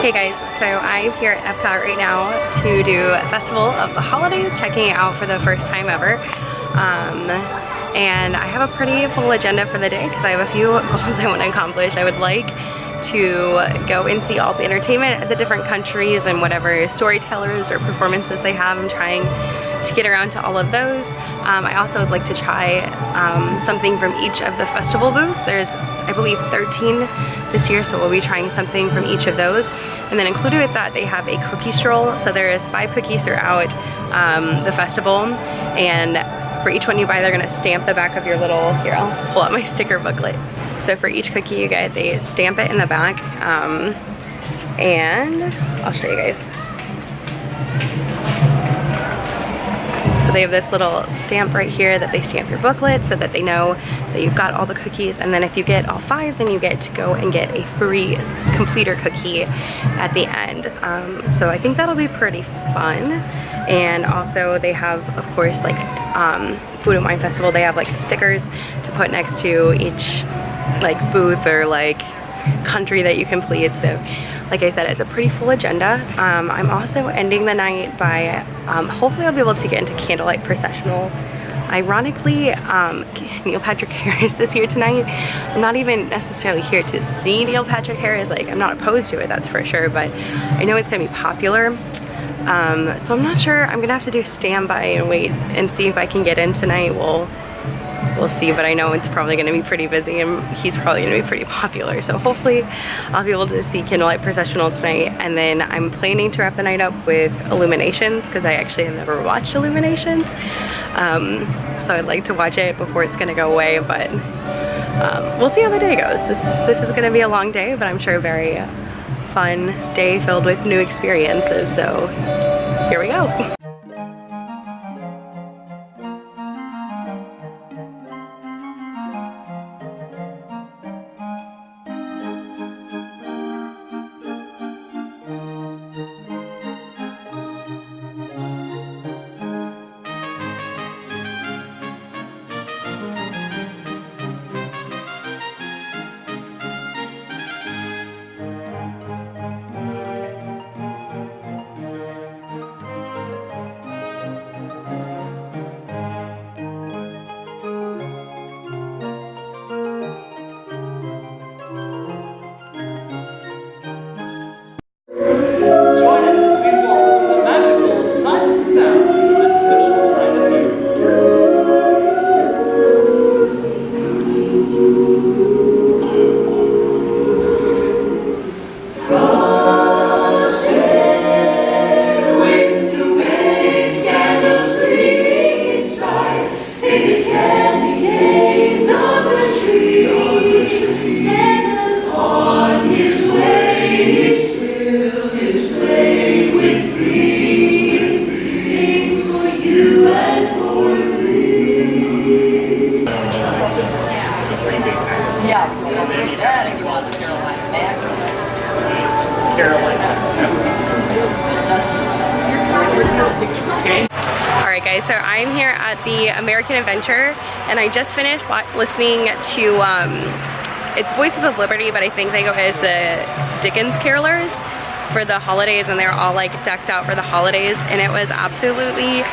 Hey guys, so I'm here at Epcot right now to do a Festival of the Holidays, checking it out for the first time ever. And I have a pretty full agenda for the day because I have a few goals I want to accomplish. I would like to go and see all the entertainment at the different countries and whatever storytellers or performances they have. I'm trying to get around to all of those. I also would like to try something from each of the festival booths. There's, I believe, 13 this year, so we'll be trying something from each of those. And then included with that, they have a cookie stroll. So there is 5 cookies throughout the festival, and for each one you buy, they're gonna stamp the back of your little, here, I'll pull out my sticker booklet. So for each cookie you get, they stamp it in the back, and I'll show you guys. So they have this little stamp right here that they stamp your booklet so that they know that you've got all the cookies, and then if you get all 5, then you get to go and get a free completer cookie at the end. So I think that'll be pretty fun. And also they have, of course, like Food and Wine Festival, they have like stickers to put next to each like booth or like country that you complete. So like I said, it's a pretty full agenda. I'm also ending the night by hopefully I'll be able to get into candlelight processional. Ironically, Neil Patrick Harris is here tonight. I'm not even necessarily here to see Neil Patrick Harris. Like, I'm not opposed to it, that's for sure, but I know it's gonna be popular. So I'm not sure. I'm gonna have to do standby and wait and see if I can get in tonight. We'll see, but I know it's probably gonna be pretty busy and he's probably gonna be pretty popular. So hopefully I'll be able to see candlelight processional tonight, and then I'm planning to wrap the night up with Illuminations because I actually have never watched Illuminations. So I'd like to watch it before it's gonna go away, but we'll see how the day goes. This is gonna be a long day, but I'm sure a very fun day filled with new experiences. So here we go. Alright guys, so I'm here at the American Adventure, and I just finished listening to, it's Voices of Liberty, but I think they go as the Dickens carolers for the holidays, and they're all like decked out for the holidays, and it was absolutely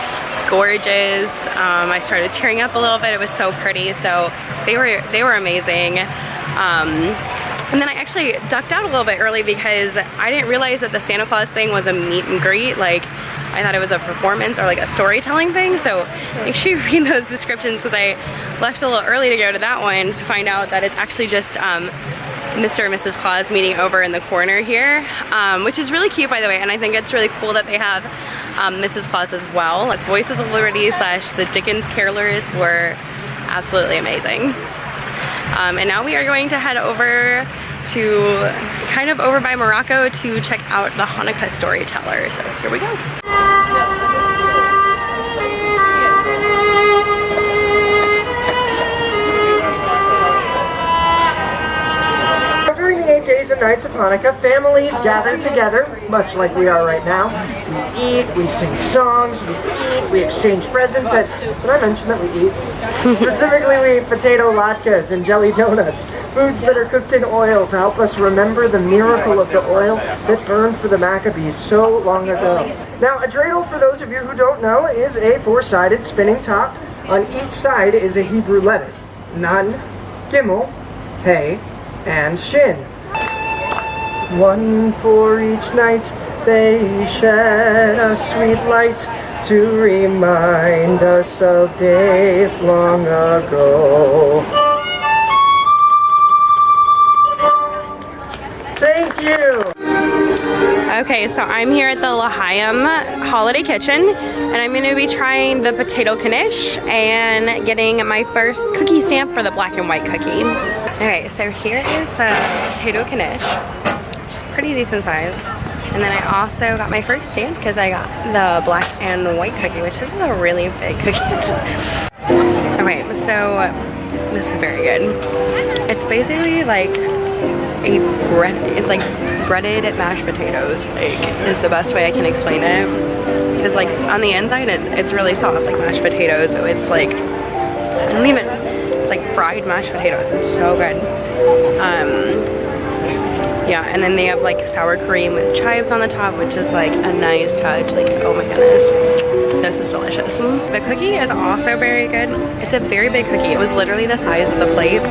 gorgeous. I started tearing up a little bit. It was so pretty. So they were amazing. And then I actually ducked out a little bit early because I didn't realize that the Santa Claus thing was a meet and greet. Like, I thought it was a performance or like a storytelling thing. So make sure you read those descriptions because I left a little early to go to that one to find out that it's actually just Mr. and Mrs. Claus meeting over in the corner here, which is really cute, by the way. And I think it's really cool that they have Mrs. Claus as well. As Voices of Liberty / the Dickens carolers were absolutely amazing. And now we are going to head over to kind of over by Morocco to check out the Hanukkah storyteller. So here we go. During the 8 days and nights of Hanukkah, families gather together, much like we are right now. We eat, we sing songs, we eat, we exchange presents. Did I mention that we eat? Specifically, we eat potato latkes and jelly donuts. Foods that are cooked in oil to help us remember the miracle of the oil that burned for the Maccabees so long ago. Now, a dreidel, for those of you who don't know, is a four-sided spinning top. On each side is a Hebrew letter. Nun, Gimel, Hey, and Shin. One for each night they shed a sweet light to remind us of days long ago. Thank you! Okay, so I'm here at the L'Chaim Holiday Kitchen, and I'm going to be trying the potato knish and getting my first cookie stamp for the black and white cookie. Okay, so here is the potato knish, which is pretty decent size. And then I also got my first stamp because I got the black and white cookie, which is a really big cookie. Okay, so this is very good. It's basically like it's like breaded mashed potatoes, like, is the best way I can explain it. Because like on the inside it's really soft, like mashed potatoes, so it's like, it's like fried mashed potatoes. It's so good. Yeah, and then they have like sour cream with chives on the top, which is like a nice touch. Like, oh my goodness, this is delicious. The cookie is also very good. It's a very big cookie. It was literally the size of the plate.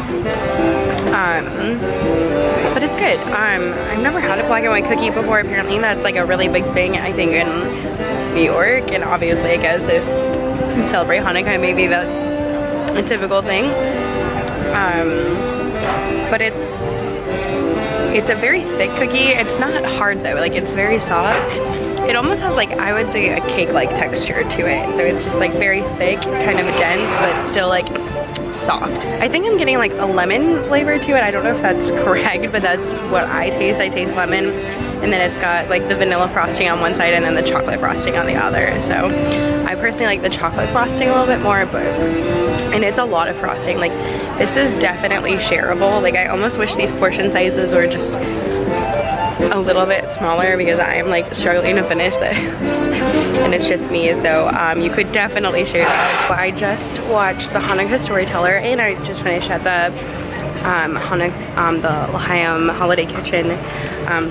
But it's good. I've never had a black and white cookie before. Apparently that's like a really big thing, I think, in New York, and obviously I guess if you celebrate Hanukkah, maybe that's a typical thing. But it's a very thick cookie. It's not hard though, like it's very soft. It almost has like, I would say, a cake-like texture to it. So it's just like very thick, kind of dense, but still like soft. I think I'm getting like a lemon flavor to it. I don't know if that's correct, but that's what I taste. I taste lemon, and then it's got like the vanilla frosting on one side and then the chocolate frosting on the other. So I personally like the chocolate frosting a little bit more, and it's a lot of frosting. Like, this is definitely shareable. Like, I almost wish these portion sizes were just a little bit smaller because I'm like struggling to finish this and it's just me, so you could definitely share that. I just watched the Hanukkah Storyteller, and I just finished at the the L'Chaim Holiday Kitchen.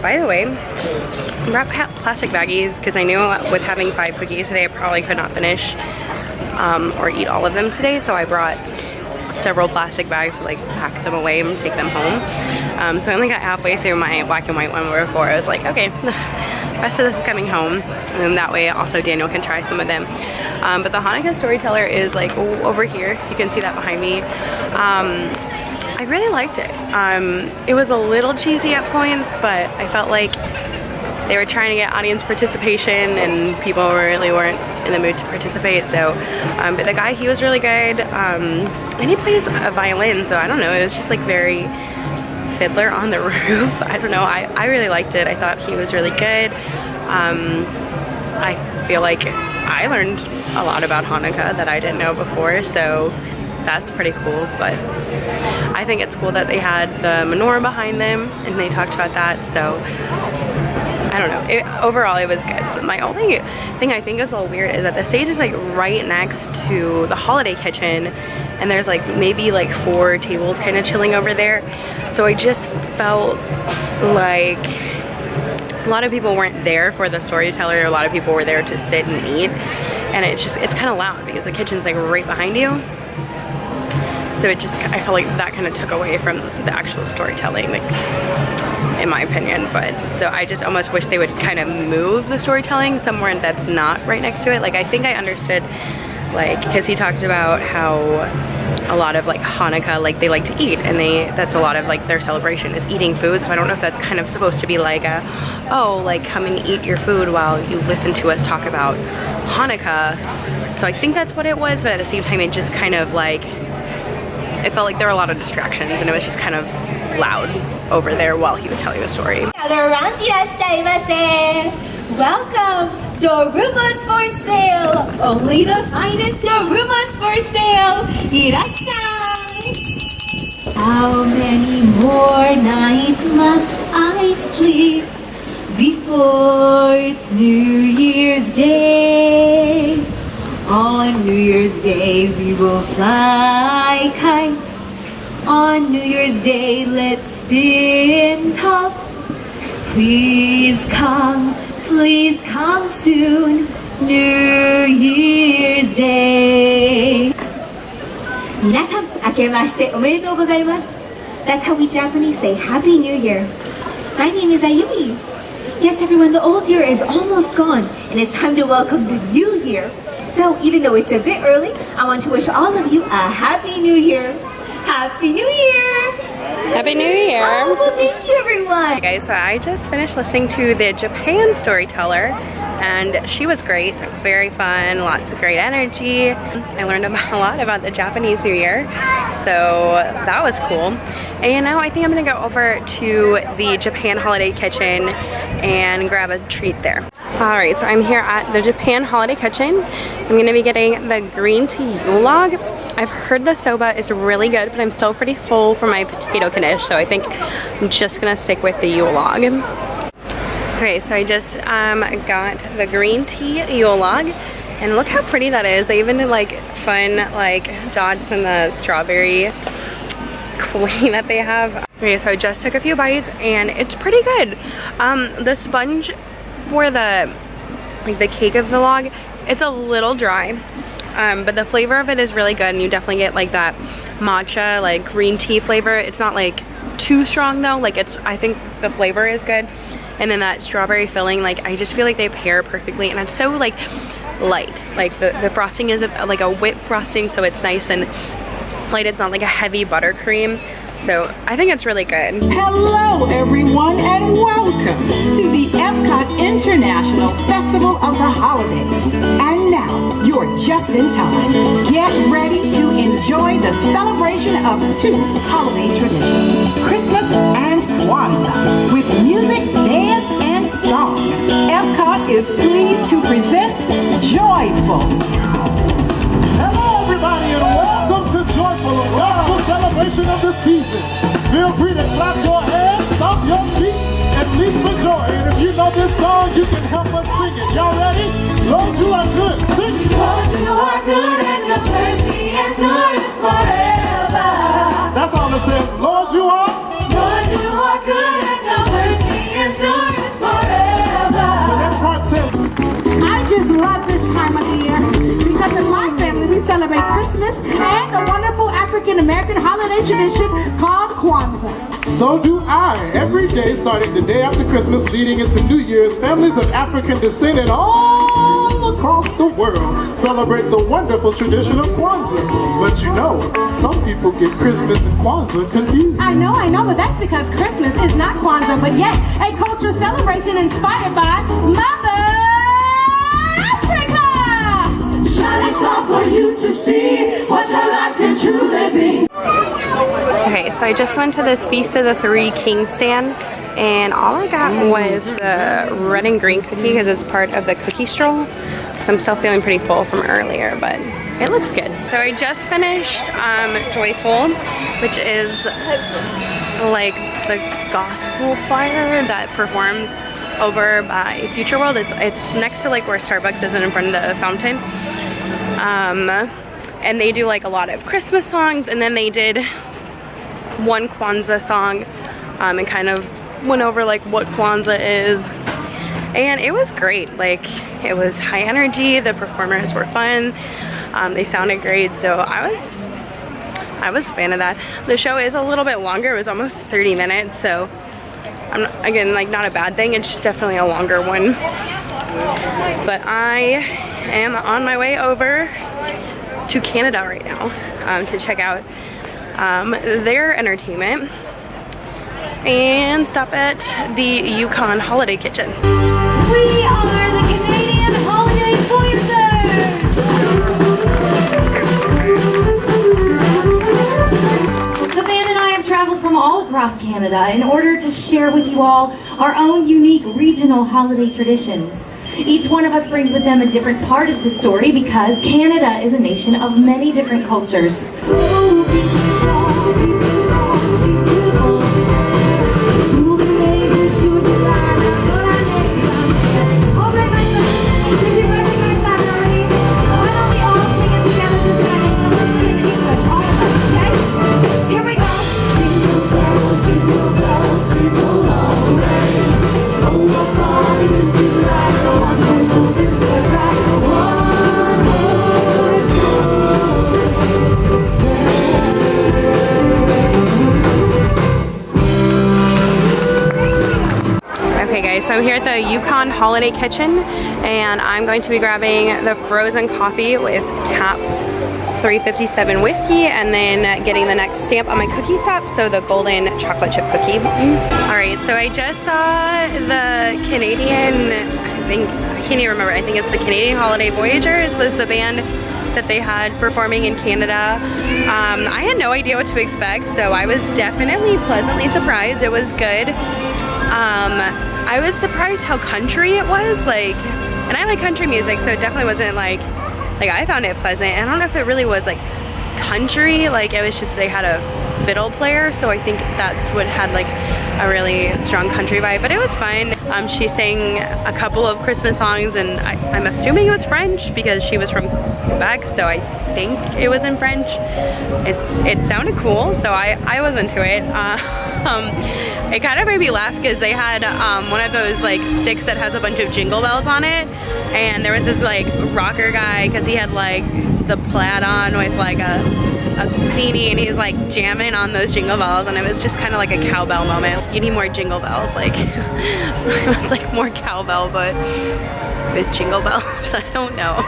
By the way, I brought plastic baggies because I knew with having 5 cookies today I probably could not finish or eat all of them today, so I brought several plastic bags to like pack them away and take them home. So I only got halfway through my black and white one before I was like, okay, the rest of this is coming home, and that way also Daniel can try some of them. But the Hanukkah Storyteller is like over here. You can see that behind me. I really liked it. It was a little cheesy at points, but I felt like they were trying to get audience participation and people really weren't in the mood to participate. So, but the guy, he was really good. And he plays a violin, so I don't know, it was just like very Fiddler on the Roof. I don't know, I really liked it. I thought he was really good. I feel like I learned a lot about Hanukkah that I didn't know before, so that's pretty cool. But I think it's cool that they had the menorah behind them and they talked about that, so I don't know. Overall, it was good. My only thing I think is a little weird is that the stage is like right next to the holiday kitchen, and there's like maybe like 4 tables kind of chilling over there. So I just felt like a lot of people weren't there for the storyteller. A lot of people were there to sit and eat, and it's kind of loud because the kitchen's like right behind you. So I felt like that kind of took away from the actual storytelling, like, in my opinion. But so I just almost wish they would kind of move the storytelling somewhere that's not right next to it. Like, I think I understood, like, because he talked about how a lot of like Hanukkah, like, they like to eat, and that's a lot of like their celebration is eating food. So I don't know if that's kind of supposed to be like oh, like, come and eat your food while you listen to us talk about Hanukkah. So I think that's what it was, but at the same time it just kind of like, it felt like there were a lot of distractions and it was just kind of loud over there while he was telling the story. Welcome, Darumas for sale. Only the finest Darumas for sale. Irasai. How many more nights must I sleep before it's New Year's Day? On New Year's Day we will fly kites on on New Year's Day, let's spin tops. Please come soon, New Year's Day. 皆さん、明けましておめでとうございます。That's how we Japanese say Happy New Year. My name is Ayumi. Yes, everyone, the old year is almost gone, and it's time to welcome the new year. So, even though it's a bit early, I want to wish all of you a Happy New Year. Happy New Year! Happy New Year! Oh, well, thank you, everyone. Hey guys, so I just finished listening to the Japan storyteller, and she was great, very fun, lots of great energy. I learned a lot about the Japanese New Year, so that was cool. And now I think I'm gonna go over to the Japan Holiday Kitchen and grab a treat there. Alright, so I'm here at the Japan Holiday Kitchen. I'm gonna be getting the green tea Yule log. I've heard the soba is really good, but I'm still pretty full for my potato knish, so I think I'm just gonna stick with the Yule log. Okay, so I just got the green tea Yule log, and look how pretty that is. They even did like fun like dots in the strawberry queen that they have. Okay, so I just took a few bites, and it's pretty good. The sponge for the cake of the log, it's a little dry. But the flavor of it is really good, and you definitely get like that matcha, like green tea flavor. It's not like too strong though, like I think the flavor is good. And then that strawberry filling, like I just feel like they pair perfectly, and it's so like light. Like the frosting is like a whipped frosting, so it's nice and light. It's not like a heavy buttercream. So I think it's really good. Hello everyone, and welcome to the Epcot International Festival of the Holidays. And now, you're just in time. Get ready to enjoy the celebration of two holiday traditions, Christmas and Kwanzaa, with music, dance, and song. Epcot is pleased to present Joyful. Hello everybody, and welcome to Joyful, a gospel celebration of the season. Feel free to clap your hands, stomp your feet, and leap for joy. And if you know this song, you can help us sing it. Y'all ready? Lord, you are good. Sing it. Lord, you are good, and your mercy endureth forever. That's all it says. Lord, you are. Lord, you are good, and your mercy endureth forever. The next part says, I just love this time of the year because in my family we celebrate Christmas and the wonderful African American holiday tradition called Kwanzaa. so do I. Every day, starting the day after Christmas, leading into New Year's, families of African descent and all across the world celebrate the wonderful tradition of Kwanzaa. But you know, some people get Christmas and Kwanzaa confused. I know, but that's because Christmas is not Kwanzaa, but yet a culture celebration inspired by Mother Africa! Shining star for you to see what your life can truly be. Okay, so I just went to this Feast of the Three Kings stand, and all I got was the red and green cookie because it's part of the cookie stroll. So I'm still feeling pretty full from earlier, but it looks good. So I just finished Joyful, which is like the gospel choir that performs over by Future World. It's next to like where Starbucks is and in front of the fountain. And they do like a lot of Christmas songs, and then they did one Kwanzaa song and kind of went over like what Kwanzaa is, and it was great. Like it was high energy, the performers were fun, they sounded great, so I was a fan of that. The show is a little bit longer, it was almost 30 minutes, so I'm not, again, like not a bad thing, it's just definitely a longer one. But I am on my way over to Canada right now to check out their entertainment and stop at the Yukon Holiday Kitchen. We are the Canadian Holiday Voyagers! The band and I have traveled from all across Canada in order to share with you all our own unique regional holiday traditions. Each one of us brings with them a different part of the story because Canada is a nation of many different cultures. Here we go. Okay guys, so I'm here at the Yukon Holiday Kitchen and I'm going to be grabbing the frozen coffee with tap 357 whiskey and then getting the next stamp on my cookie stop, so the golden chocolate chip cookie. Alright, so I just saw the Canadian, I can't even remember, I think it's the Canadian Holiday Voyagers was the band that they had performing in Canada. I had no idea what to expect, so I was definitely pleasantly surprised. It was good. I was surprised how country it was, like, and I like country music, so it definitely wasn't like I found it pleasant. And I don't know if it really was like country, like it was just they had a fiddle player, so I think that's what had like a really strong country vibe, but it was fun. She sang a couple of Christmas songs, and I'm assuming it was French because she was from Quebec, so I think it was in French. It sounded cool, so I was into it. It kind of made me laugh because they had one of those like sticks that has a bunch of jingle bells on it, and there was this like rocker guy because he had like the plaid on with like a beanie, and he's like jamming on those jingle bells, and it was just kind of like a cowbell moment. You need more jingle bells, like it was like more cowbell but with jingle bells. I don't know.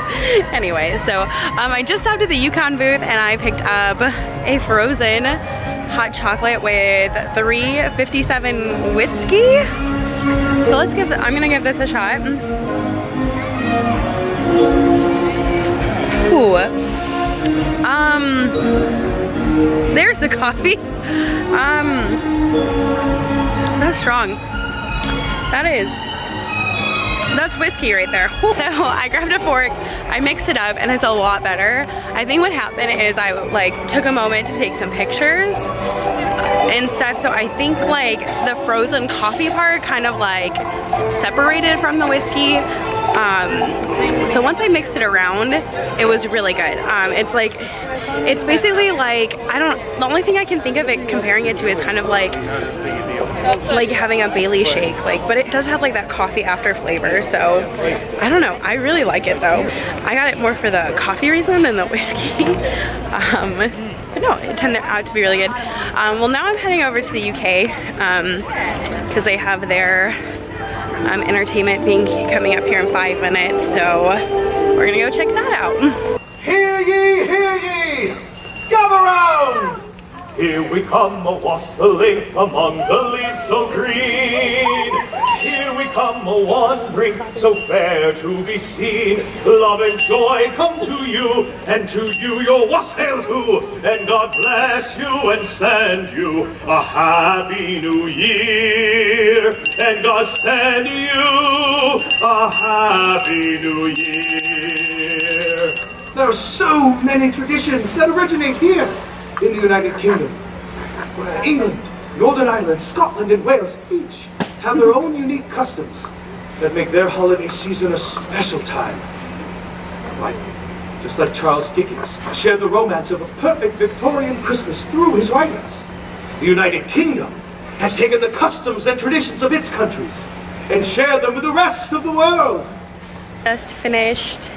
Anyway, so I just stopped at the Yukon booth and I picked up a frozen hot chocolate with 357 whiskey. So I'm gonna give this a shot. Ooh. There's the coffee. That's strong. That's whiskey right there. So I grabbed a fork, I mixed it up, and it's a lot better. I think what happened is I like took a moment to take some pictures and stuff, so I think like the frozen coffee part kind of like separated from the whiskey. So once I mixed it around, it was really good. It's basically like, the only thing I can think of it comparing it to is kind of like having a Bailey shake, but it does have like that coffee after flavor, so I don't know. I really like it though. I got it more for the coffee reason than the whiskey. But no, it turned out to be really good. Well, now I'm heading over to the UK because they have their entertainment thing coming up here in 5 minutes, so we're gonna go check that out. Hear ye, gather round! Here we come a-wassailing among the leaves so green. Here we come a-wandering, so fair to be seen. Love and joy come to you, and to you your wassail too. And God bless you and send you a happy new year. And God send you a happy new year. There are so many traditions that originate here in the United Kingdom, where England, Northern Ireland, Scotland, and Wales each have their own unique customs that make their holiday season a special time. Right? Just like Charles Dickens shared the romance of a perfect Victorian Christmas through his writings, the United Kingdom has taken the customs and traditions of its countries and shared them with the rest of the world. Just finished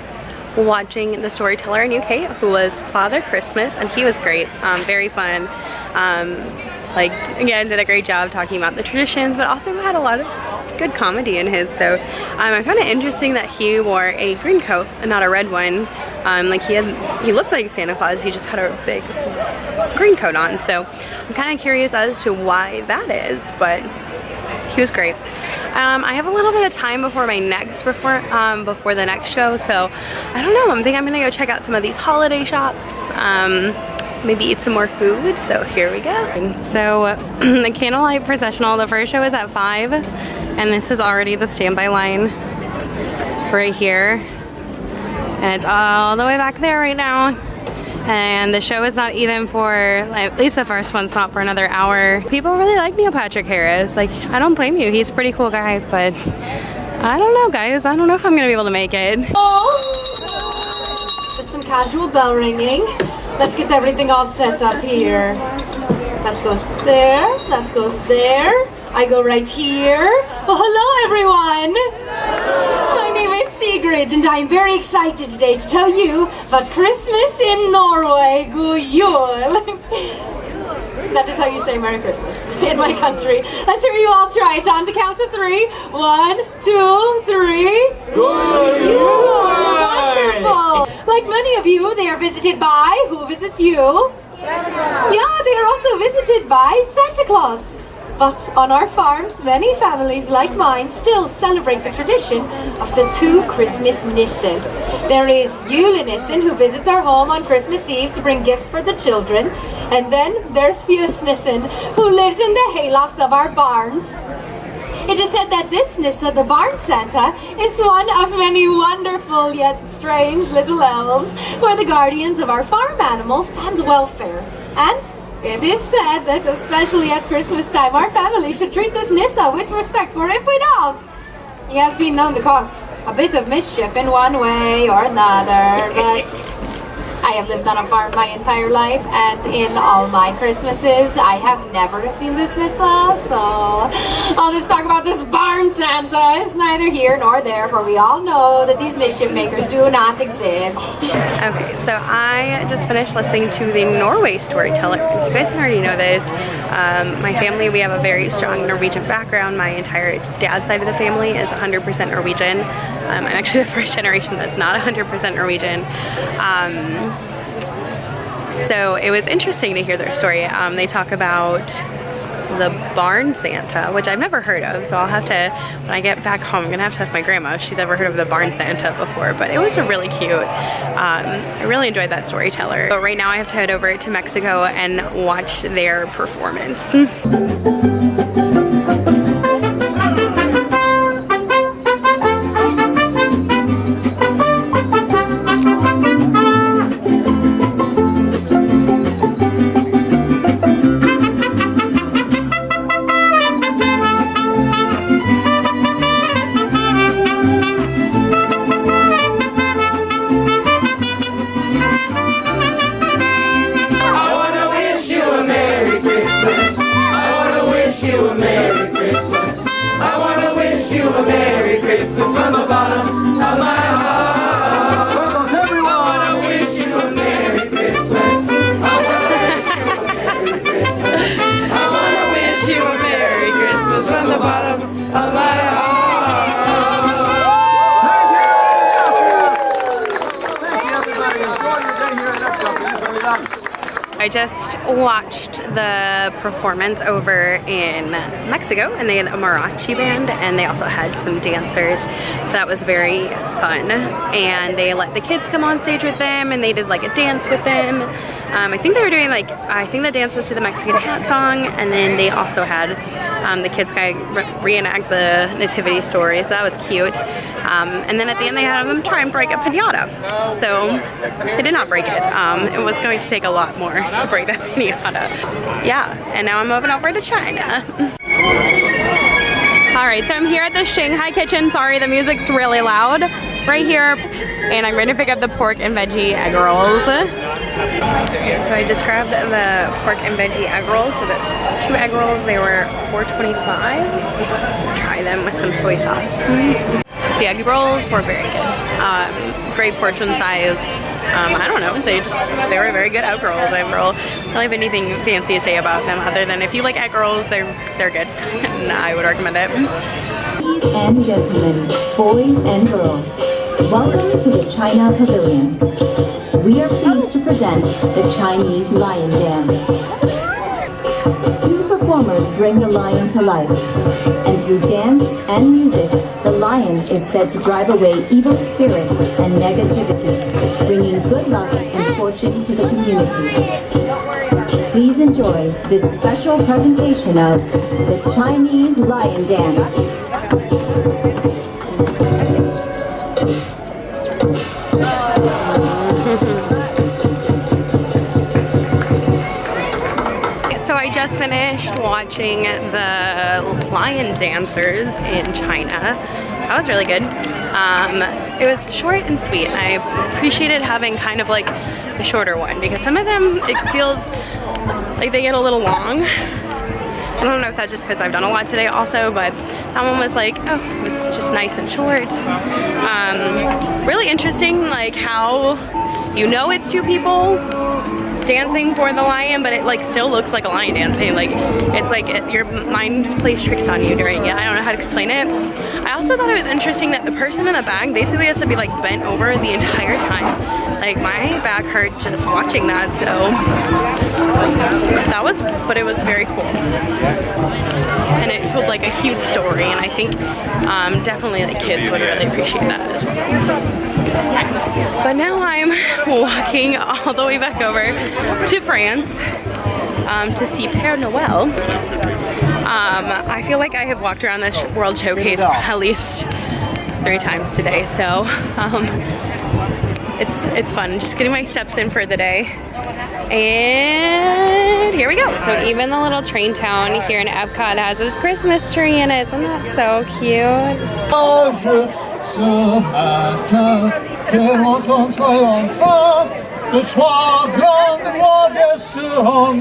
watching the storyteller in UK, who was Father Christmas, and he was great. Very fun. Again, did a great job talking about the traditions, but also had a lot of good comedy in his. So I found it interesting that he wore a green coat and not a red one. He looked like Santa Claus, he just had a big green coat on. So I'm kind of curious as to why that is, but he was great. I have a little bit of time before the next show, so I don't know. I think I'm gonna go check out some of these holiday shops, maybe eat some more food. So here we go. So the candlelight processional, the first show is at 5, and this is already the standby line right here, and it's all the way back there right now. And the show is not even for, at least the first one's not for another hour. People really like Neil Patrick Harris. I don't blame you. He's a pretty cool guy, but I don't know, guys. I don't know if I'm gonna be able to make it. Just some casual bell ringing. Let's get everything all set up here. That goes there, that goes there. I go right here. Oh, hello everyone. My name is Sigrid and I'm very excited today to tell you about Christmas in Norway. God jul. That is how you say Merry Christmas in my country. Let's hear you all try it on the count of 3. 1, 2, 3. God jul. Wonderful. Like many of you, they are visited by, who visits you? Yeah, they are also visited by Santa Claus. But on our farms, many families like mine still celebrate the tradition of the 2 Christmas Nissen. There is Julenissen, who visits our home on Christmas Eve to bring gifts for the children. And then there's Fjøsnissen, who lives in the haylofts of our barns. It is said that this Nisse, the barn Santa, is one of many wonderful yet strange little elves who are the guardians of our farm animals and welfare. And it is said that especially at Christmas time, our family should treat this Nisse with respect, for if we don't, he has been known to cause a bit of mischief in one way or another. But I have lived on a farm my entire life, and in all my Christmases, I have never seen this Nisse, so I'll just talk about this barn Santa. It's neither here nor there, for we all know that these mischief makers do not exist. Okay, so I just finished listening to the Norway storyteller. You guys already know this. My family, we have a very strong Norwegian background. My entire dad's side of the family is 100% Norwegian. I'm actually the first generation that's not 100% Norwegian. So it was interesting to hear their story. They talk about the barn Santa, which I've never heard of, so I'll have to, when I get back home, I'm gonna have to ask my grandma if she's ever heard of the barn Santa before, but it was really cute. I really enjoyed that storyteller. But right now I have to head over to Mexico and watch their performance. I just watched the performance over in Mexico, and they had a mariachi band, and they also had some dancers, so that was very fun. And they let the kids come on stage with them, and they did like a dance with them. I think they were doing like, I think the dance was to the Mexican hat song, and then they also had the kids kind of reenact the nativity story, so that was cute. And then at the end they had them try and break a piñata. So they did not break it. It was going to take a lot more to break that piñata. Yeah, and now I'm moving over to China. Alright, so I'm here at the Shanghai kitchen. Sorry, the music's really loud right here. And I'm ready to pick up the pork and veggie egg rolls. Okay, so I just grabbed the pork and veggie egg rolls. So that's 2 egg rolls. They were $4.25. Try them with some soy sauce. The egg rolls were very good. Great portion size. I don't know, they were very good egg rolls. I don't have anything fancy to say about them other than if you like egg rolls, they're good. And I would recommend it. Ladies and gentlemen, boys and girls, welcome to the China Pavilion. We are pleased to present the Chinese Lion Dance. 2 performers bring the lion to life, and through dance and music, the lion is said to drive away evil spirits and negativity, bringing good luck and fortune to the community. Please enjoy this special presentation of the Chinese Lion Dance. I just finished watching the lion dancers in China. That was really good. It was short and sweet, and I appreciated having kind of like a shorter one because some of them, it feels like they get a little long. I don't know if that's just because I've done a lot today also, but that one was like, oh, it was just nice and short. Really interesting, like how you know it's two people dancing for the lion, but it like still looks like a lion dancing. Like it's like your mind plays tricks on you during it. I don't know how to explain it. I also thought it was interesting that the person in the back basically has to be like bent over the entire time. Like my back hurt just watching that, so that was, but it was very cool. And it told like a huge story, and I think definitely like kids would really appreciate that as well. But now I'm walking all the way back over to France to see Père Noël. I feel like I have walked around this World Showcase at least 3 times today, so it's fun just getting my steps in for the day. And here we go. So even the little train town here in Epcot has this Christmas tree in it. Isn't that so cute? Ce matin, que rencontrer en train de 3 grandes voies de ce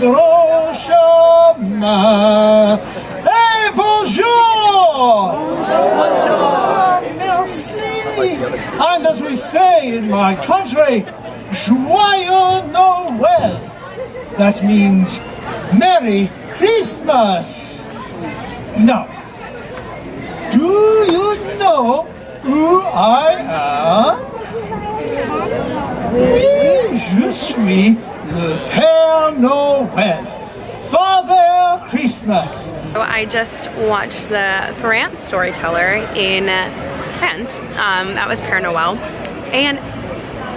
grand chemin. Hey, bonjour! Bonjour! Merci! And as we say in my country, Joyeux Noël. That means Merry Christmas. Now, do you know who I am? Oui, je suis le Père Noël, Father Christmas. So I just watched the France storyteller in France. That was Père Noël, and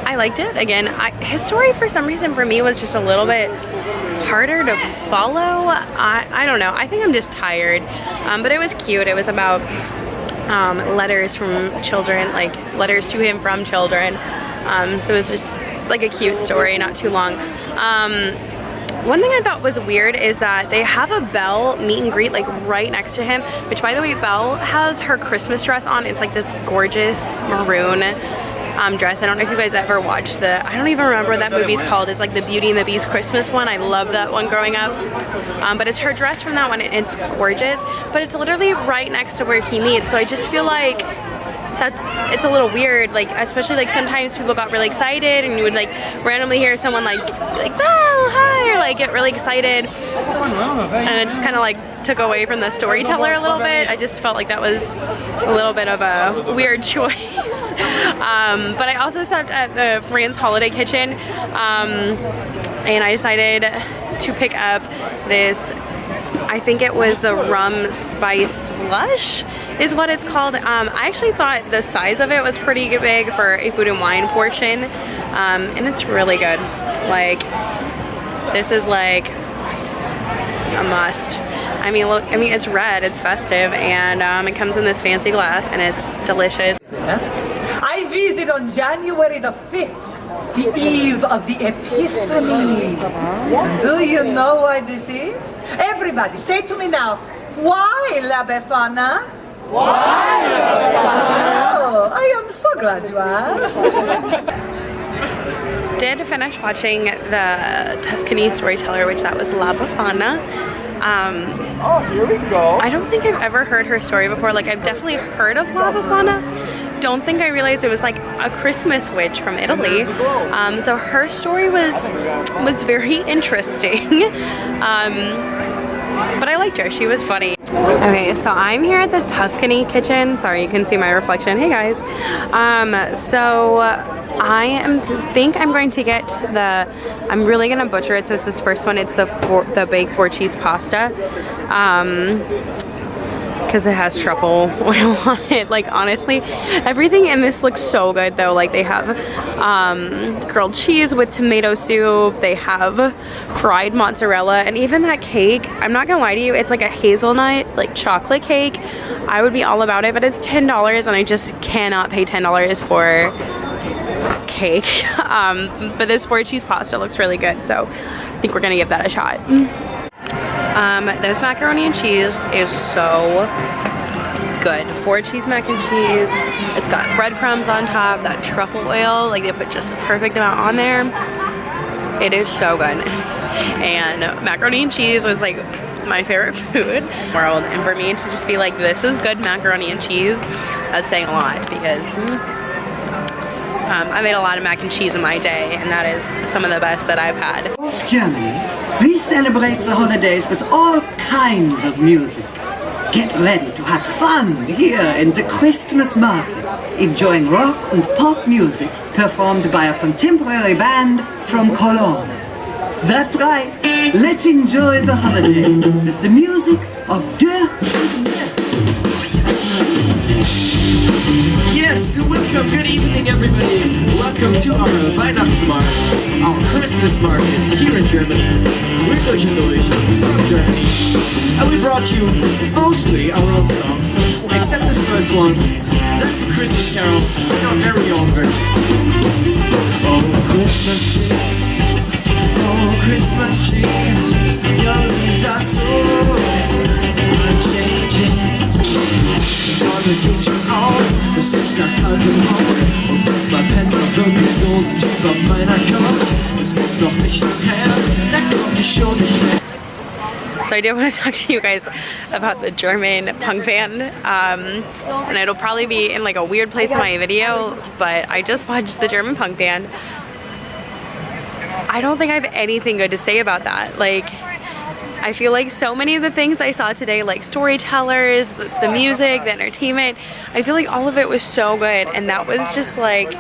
I liked it. Again, his story for some reason for me was just a little bit harder to follow. I don't know. I think I'm just tired, but it was cute. It was about letters from children, like letters to him from children. So it was just like a cute story, not too long. One thing I thought was weird is that they have a Belle meet and greet like right next to him, which by the way, Belle has her Christmas dress on. It's like this gorgeous maroon dress. I don't know if you guys ever watched I don't even remember what that movie's called. It's like the Beauty and the Beast Christmas one. I loved that one growing up. But it's her dress from that one. It's gorgeous, but it's literally right next to where he meets. So I just feel like it's a little weird, like especially like sometimes people got really excited and you would like randomly hear someone like Belle, hi, or like get really excited, and it just kind of like took away from the storyteller a little bit. I just felt like that was a little bit of a weird choice. But I also stopped at the France Holiday Kitchen, and I decided to pick up this, I think it was the rum spice slush is what it's called. I actually thought the size of it was pretty big for a food and wine portion, and it's really good. Like, this is like a must. I mean, look, it's red, it's festive, and it comes in this fancy glass, and it's delicious. I visit on January the 5th, the eve of the Epiphany. Do you know why this is? Everybody, say to me now, why La Befana? Why La Befana? Oh, I am so glad you asked. Did finish watching the Tuscany storyteller, which that was La Befana. Oh, here we go. I don't think I've ever heard her story before. Like, I've definitely heard of La Befana. Don't think I realized it was like a Christmas witch from Italy. So her story was very interesting. But I liked her. She was funny. Okay, so I'm here at the Tuscany kitchen. Sorry, you can see my reflection. Hey guys. So I think I'm going to get I'm really gonna butcher it. So it's this first one. It's the baked 4-cheese pasta. Because it has truffle oil on it. Like, honestly, everything in this looks so good though. Like, they have grilled cheese with tomato soup, they have fried mozzarella, and even that cake, I'm not gonna lie to you, it's like a hazelnut like chocolate cake. I would be all about it, but it's $10 and I just cannot pay $10 for cake. But this 4-cheese pasta looks really good, so I think we're gonna give that a shot. This macaroni and cheese is so good. 4-cheese mac and cheese. It's got breadcrumbs on top, that truffle oil, like they put just a perfect amount on there. It is so good. And macaroni and cheese was like my favorite food in the world, and for me to just be like, this is good macaroni and cheese, that's saying a lot, because I made a lot of mac and cheese in my day, and that is some of the best that I've had. Germany, we celebrate the holidays with all kinds of music. Get ready to have fun here in the Christmas market, enjoying rock and pop music performed by a contemporary band from Cologne. That's right, let's enjoy the holidays with the music of Duh. Yes, welcome, good evening everybody. Welcome to our Weihnachtsmarkt, our Christmas market here in Germany. We're Durchendurch from Germany, and we brought you mostly our own songs, except this first one. That's a Christmas carol in our very own version. Oh Christmas tree, oh Christmas tree, your leaves are so unchanging. Sonne geht schon auf, es riecht nach kaltem Rauch und diesmal pennt man wirklich so ein Typ auf meiner Couch. Es ist noch nicht lang her, da komm ich schon nicht mehr. So I did want to talk to you guys about the German punk band, and it'll probably be in like a weird place in my video, but I just watched the German punk band. I don't think I have anything good to say about that. Like, I feel like so many of the things I saw today, like storytellers, the music, the entertainment, I feel like all of it was so good, and that was just like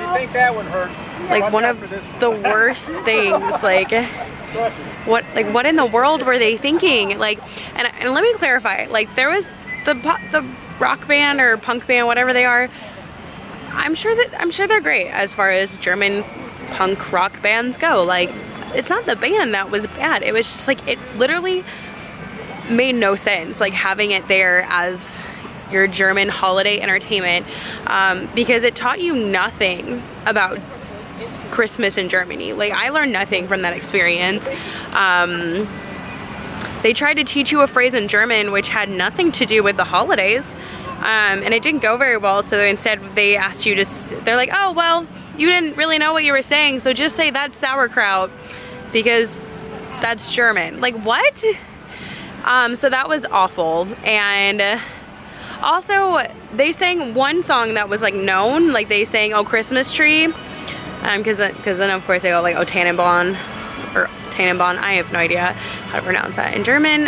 one of the worst things. Like what in the world were they thinking? Like, and let me clarify. Like, there was the rock band or punk band, whatever they are. I'm sure they're great as far as German punk rock bands go. Like, it's not the band that was bad. It was just like, it literally made no sense, like having it there as your German holiday entertainment, because it taught you nothing about Christmas in Germany. Like, I learned nothing from that experience. They tried to teach you a phrase in German which had nothing to do with the holidays, and it didn't go very well. So instead they asked you to, they're like, oh well, you didn't really know what you were saying, so just say that's sauerkraut because that's German. Like, what? So that was awful. And also they sang one song that was like known, like they sang "Oh Christmas Tree," because then of course they go like "Oh Tannenbaum," or Tannenbaum. I have no idea how to pronounce that in German.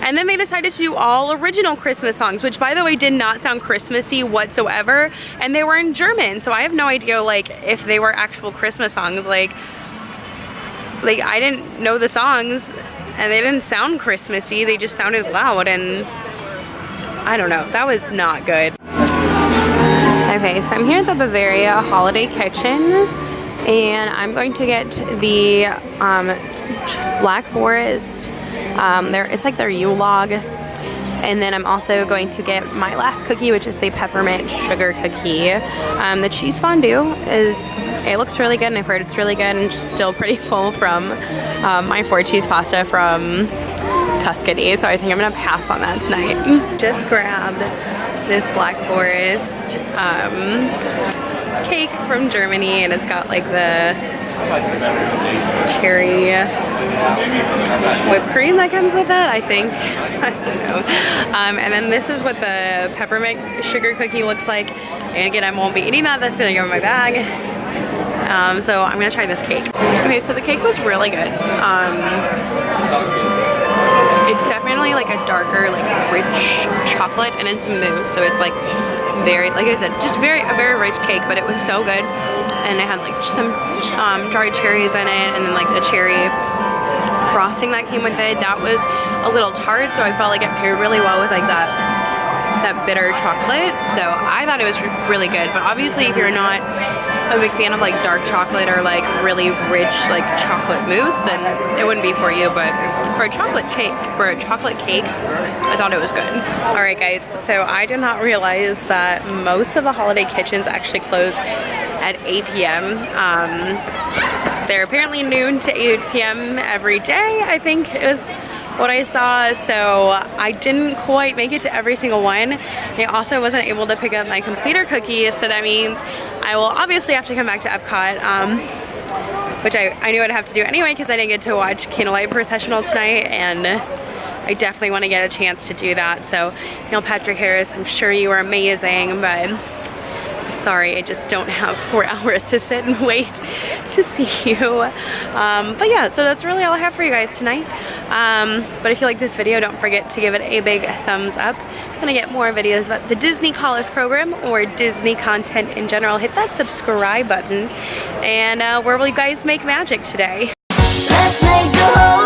And then they decided to do all original Christmas songs, which by the way did not sound Christmassy whatsoever, and they were in German, so I have no idea like if they were actual Christmas songs. Like I didn't know the songs, and they didn't sound Christmassy, they just sounded loud, and I don't know, that was not good. Okay, so I'm here at the Bavaria Holiday Kitchen, and I'm going to get the Black Forest. It's like their Yule log, and then I'm also going to get my last cookie, which is the peppermint sugar cookie. The cheese fondue it looks really good, and I've heard it's really good, and just still pretty full from my 4 cheese pasta from Tuscany, so I think I'm gonna pass on that tonight. Just grabbed this Black Forest cake from Germany, and it's got like the cherry whipped cream that comes with it, I think. I don't know. And then this is what the peppermint sugar cookie looks like. And again, I won't be eating that. That's gonna go in my bag. So I'm gonna try this cake. Okay, so the cake was really good. It's definitely like a darker, like rich chocolate, and it's mousse, so it's like very, like I said, just a very rich cake, but it was so good. And it had like some dried cherries in it, and then like the cherry frosting that came with it, that was a little tart, so I felt like it paired really well with like that bitter chocolate. So I thought it was really good, but obviously if you're not a big fan of like dark chocolate or like really rich like chocolate mousse, then it wouldn't be for you. But for a chocolate cake, I thought it was good. All right guys, so I did not realize that most of the holiday kitchens actually close at 8 p.m. They're apparently noon to 8 p.m. every day, I think is what I saw, so I didn't quite make it to every single one. I also wasn't able to pick up my completer cookies, so that means I will obviously have to come back to Epcot which I knew I'd have to do anyway because I didn't get to watch Candlelight Processional tonight, and I definitely want to get a chance to do that. So, Neil Patrick Harris, I'm sure you are amazing, but sorry, I just don't have 4 hours to sit and wait to see you. But yeah, so that's really all I have for you guys tonight. But if you like this video, don't forget to give it a big thumbs up. If you want to get more videos about the Disney College Program or Disney content in general, hit that subscribe button. And where will you guys make magic today? Let's make the whole